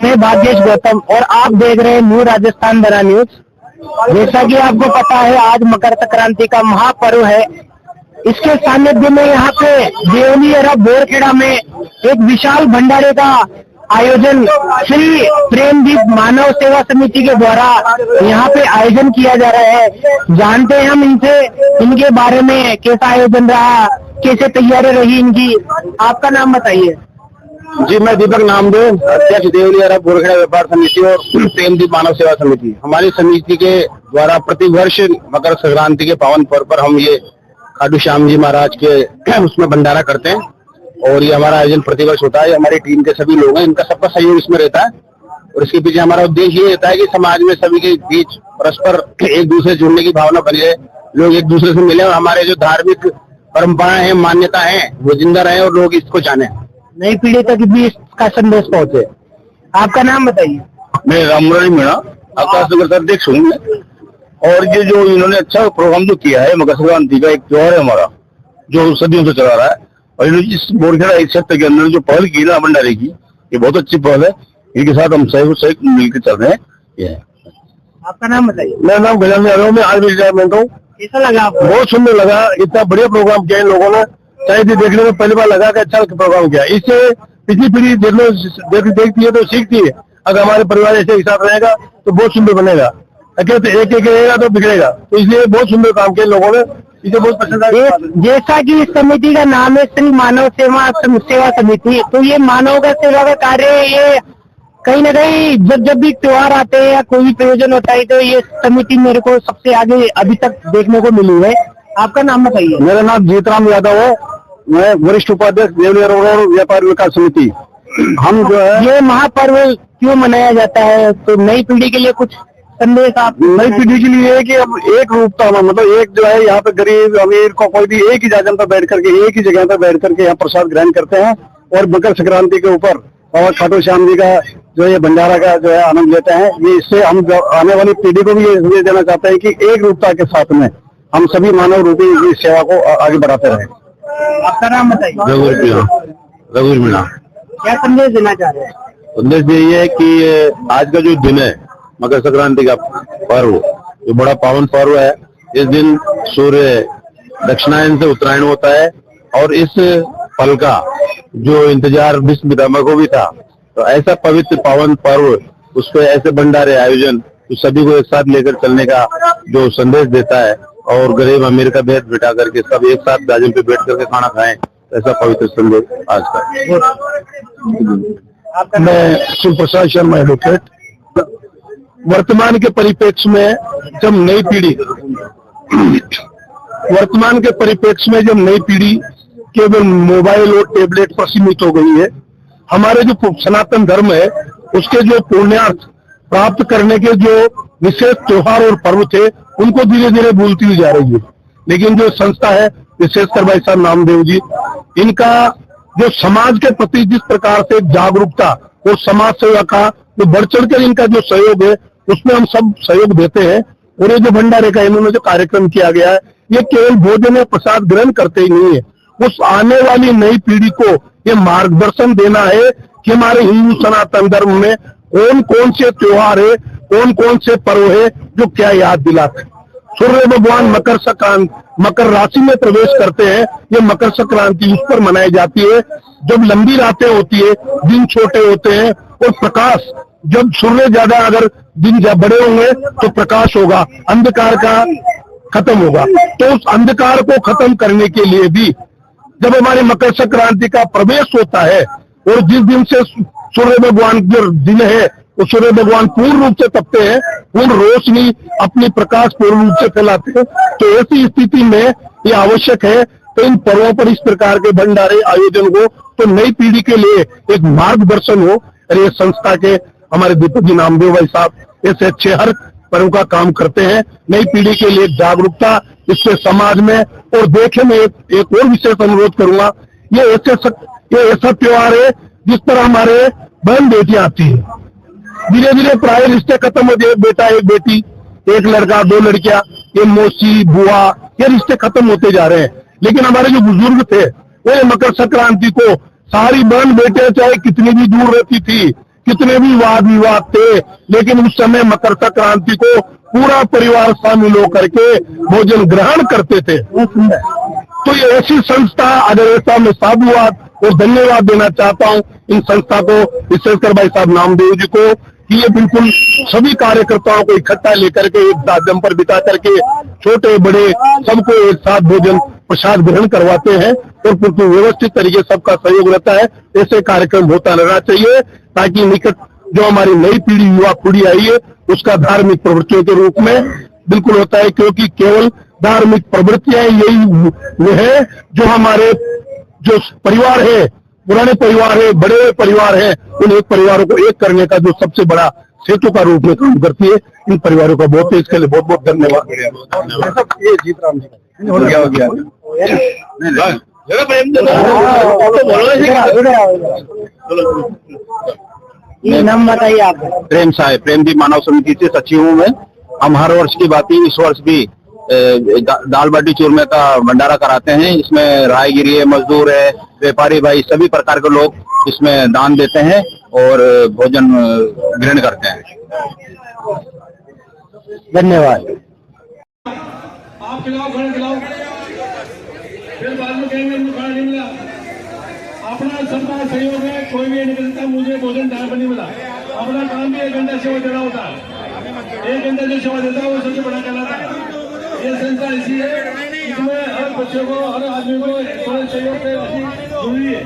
मैं भाग्येश गौतम और आप देख रहे हैं न्यू राजस्थान धरा न्यूज। जैसा कि आपको पता है आज मकर संक्रांति का महापर्व है। इसके सानिध्य में यहाँ पे देवली एरा बोरखेड़ा में एक विशाल भंडारे का आयोजन श्री प्रेमदीप मानव सेवा समिति के द्वारा यहाँ पे आयोजन किया जा रहा है। जानते हैं हम इनसे इनके बारे में, कैसा आयोजन रहा, कैसे तैयारी रही इनकी। आपका नाम बताइए। जी, मैं दीपक नामदेव, अध्यक्ष देवली एरा बोरखेड़ा व्यापार समिति और प्रेमदीप मानव सेवा समिति। हमारी समिति के द्वारा प्रतिवर्ष मकर संक्रांति के पावन पर्व पर हम ये खाटू श्याम जी महाराज के उसमें भंडारा करते हैं और ये हमारा आयोजन प्रतिवर्ष होता है। हमारी टीम के सभी लोग हैं, इनका सबका सहयोग इसमें रहता है और इसके पीछे हमारा उद्देश्य ये रहता है कि समाज में सभी के बीच परस्पर एक दूसरे से जुड़ने की भावना बनी रहे, लोग एक दूसरे से मिले और हमारे जो धार्मिक परंपराएं हैं, मान्यता है, वो जिंदा रहे और लोग इसको जाने, नई पीढ़ी तक भी इसका संदेश पहुंचे। आपका नाम बताइए। मैं राममुरली मीणा, आकाश नगर अध्यक्ष हूँ और ये जो इन्होंने अच्छा प्रोग्राम जो किया है, मकर संक्रांति का एक त्योहार है हमारा जो सदियों से चला रहा है और इन्होंने इस बोरखेड़ा एक क्षेत्र के अंदर जो पहल की ना भंडारे की, ये बहुत अच्छी पहल है। इनके साथ हम सहयोग मिलकर चल रहे हैं। ये आपका नाम बताइए। मेरा नाम गजानन यादव है, मैं आज भी रिटायरमेंट हूँ। कैसा लगा आपको? बहुत सुंदर लगा, इतना बढ़िया प्रोग्राम किया इन लोगों ने, शायद देखने में पहली बार लगा कि अच्छा प्रोग्राम किया। इससे पिछली पीढ़ी देखती है तो सीखती है। अगर हमारे परिवार ऐसे एक साथ रहेगा तो बहुत सुंदर बनेगा, अकेले एक एक रहेगा तो बिगड़ेगा। तो इसलिए बहुत सुंदर काम किया लोगों ने, इसे बहुत पसंद आया। जैसा कि इस समिति का नाम है श्री मानव सेवा समिति, तो ये मानव का सेवा का कार्य, ये कहीं न कहीं जब भी त्योहार आते हैं या कोई भी प्रयोजन होता है तो ये समिति मेरे को सबसे आगे अभी तक देखने को मिली है। आपका नाम बताइए। मेरा नाम जीतराम यादव है, मैं वरिष्ठ उपाध्यक्ष देवली एरा व्यापार विकास समिति। हम जो है ये महापर्व क्यों मनाया जाता है, तो नई पीढ़ी के लिए कुछ संदेश आप? नई पीढ़ी के लिए है कि अब एक रूपता में, मतलब एक जो है यहाँ पे गरीब अमीर को कोई भी एक ही जगह पर बैठ करके, एक ही जगह पर बैठ करके यहाँ प्रसाद ग्रहण करते हैं और मकर संक्रांति के ऊपर और खाटू श्याम जी का जो ये भंडारा का जो है आनंद लेते हैं। ये इससे हम आने वाली पीढ़ी को भी ये संदेश देना चाहते हैं कि एक रूपता के साथ में हम सभी मानव रूपी इस सेवा को आगे बढ़ाते रहे। आपका नाम बताइए। रघुवीर मीणा। क्या संदेश देना चाह रहे हैं? संदेश यही है कि आज का जो दिन है मकर संक्रांति का पर्व, जो बड़ा पावन पर्व है, इस दिन सूर्य दक्षिणायन से उत्तरायण होता है और इस पल का जो इंतजार विश्व पितामह को भी था, तो ऐसा पवित्र पावन पर्व, उसको ऐसे भंडारे आयोजन तो सभी को एक साथ लेकर चलने का जो संदेश देता है और गरीब अमीर का भेद बिठा करके सब एक साथ दाजन पे बैठ करके खाना खाएं, ऐसा पवित्र संदेश आज का। मैं शिवप्रसाद शर्मा एडवोकेट। वर्तमान के परिप्रेक्ष्य में जब नई पीढ़ी केवल मोबाइल और टेबलेट पर सीमित हो गई है, हमारे जो सनातन धर्म है उसके जो पुण्यार्थ प्राप्त करने के जो विशेष त्योहार और पर्व थे उनको धीरे धीरे भूलती हुई जा रही है। लेकिन जो संस्था है, विशेषकर भाई साहब नामदेव जी, इनका जो समाज के प्रति जिस प्रकार से जागरूकता और समाज सेवा का जो बढ़ चढ़कर इनका जो सहयोग है, उसमें हम सब सहयोग देते हैं। और ये जो भंडारे का इन्होंने जो कार्यक्रम किया गया है, ये केवल भोजन या प्रसाद ग्रहण करते ही नहीं है, उस आने वाली नई पीढ़ी को ये मार्गदर्शन देना है कि हमारे हिंदू सनातन धर्म में कौन कौन से त्योहार है, कौन कौन से पर्व है जो क्या याद दिलाते हैं। सूर्य भगवान मकर राशि में प्रवेश करते हैं, ये मकर संक्रांति उस पर मनाई जाती है जब लंबी रातें होती है, दिन छोटे होते हैं और प्रकाश, जब सूर्य ज्यादा अगर दिन बड़े होंगे तो प्रकाश होगा, अंधकार का खत्म होगा। तो उस अंधकार को खत्म करने के लिए भी जब हमारी मकर संक्रांति का प्रवेश होता है और जिस दिन से सूर्य भगवान जो दिन है वो सूर्य भगवान पूर्ण रूप से तपते हैं, पूर्ण रोशनी अपनी प्रकाश पूर्ण रूप से फैलाते हैं, तो ऐसी स्थिति में ये आवश्यक है तो इन पर्वों पर इस प्रकार के भंडारे आयोजन हो तो नई पीढ़ी के लिए एक मार्गदर्शन हो। और ये संस्था के हमारे दीपक जी नामदेव भाई साहब ऐसे अच्छे हर पर्व का काम करते हैं, नई पीढ़ी के लिए जागरूकता इससे समाज में। और देखे मैं एक और विशेष अनुरोध करूंगा, ये ऐसा त्योहार है जिस तरह हमारे बहन बेटियां आती है, धीरे धीरे प्राय रिश्ते खत्म हो गए, बेटा एक बेटी, एक लड़का दो लड़कियां, ये मौसी बुआ, ये रिश्ते खत्म होते जा रहे हैं। लेकिन हमारे जो बुजुर्ग थे वो मकर संक्रांति को सारी बहन बेटे चाहे कितनी भी दूर रहती थी, कितने भी वाद विवाद थे, लेकिन उस समय मकर संक्रांति को पूरा परिवार शामिल होकर के भोजन ग्रहण करते थे। तो ये ऐसी संस्था, अगर ऐसा मैं साधुवाद और धन्यवाद देना चाहता हूँ इन संस्था को, विशेषकर भाई साहब नामदेव जी को, कि ये बिल्कुल सभी कार्यकर्ताओं को इकट्ठा लेकर के एक साथ दम पर बिता करके छोटे बड़े सबको एक साथ भोजन प्रसाद ग्रहण करवाते हैं और बिल्कुल व्यवस्थित तरीके सबका सहयोग रहता है। ऐसे कार्यक्रम होता रहना चाहिए ताकि निकट जो हमारी नई पीढ़ी, युवा पीढ़ी आई है, उसका धार्मिक प्रवृत्तियों के रूप में बिल्कुल होता है, क्योंकि केवल धार्मिक प्रवृत्तियां यही वो है जो हमारे जो परिवार है, पुराने परिवार है, बड़े परिवार है, उन एक परिवारों को एक करने का जो सबसे बड़ा सेतु का रूप में काम करती है। इन परिवारों का बहुत इसके लिए बहुत बहुत धन्यवाद। ये जीत राम जी हो गया ये नाम बताइए आप। प्रेम साहब, प्रेम जी मानव समिति से सचिव हूँ मैं। हम हर वर्ष की बात ही इस वर्ष भी दाल बाटी चूरमे का भंडारा कराते हैं। इसमें राहगीरी है, मजदूर है, व्यापारी भाई, सभी प्रकार के लोग इसमें दान देते हैं और भोजन ग्रहण करते हैं। धन्यवाद। आप खिलाओ, खाना खिलाओ, फिर बाद में कहेंगे मुझे खाना नहीं मिला। अपना सबका सहयोग है, कोई भी नहीं करता मुझे भोजन टाइम पर नहीं मिला। अपना काम भी 1 घंटा सेवा देना होता है। 1 घंटा जो सेवा देता है वो सबसे बड़ा कहलाता है। ये संस्था ऐसी है, इसमें हर बच्चे को, हर आदमी को थोड़ा सहयोग से जरूरी है।